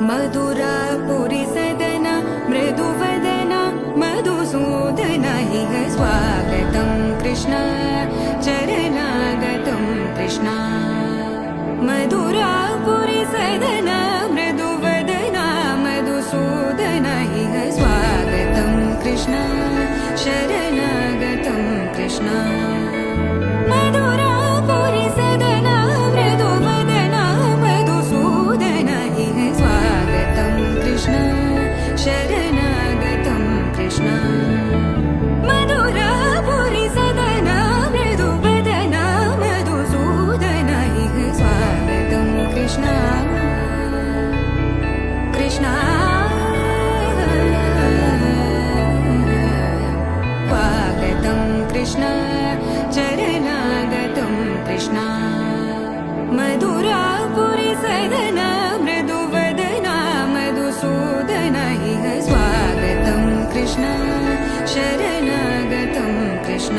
मधुरापुरी सदना मृदुवदना मधुसूदन इह स्वागतं कृष्ण चरणागतं कृष्ण मधुरापुरी सदना मृदुवदना मधुसूदन इह स्वागतं कृष्ण शरणागतं कृष्ण मधुरापुरी सदना मृदुवदना मधुसूदन इह स्वागतं कृष्ण शरणागतं कृष्ण मधुरापुरी सदना मृदुवदना मधुसूदन इह स्वागतं कृष्ण कृष्ण स्वागतं कृष्ण चरणागतं कृष्ण मधुरापुरी सदना मृदुवदना मधुसूदन इह स्वागतं कृष्ण शरणागतं कृष्ण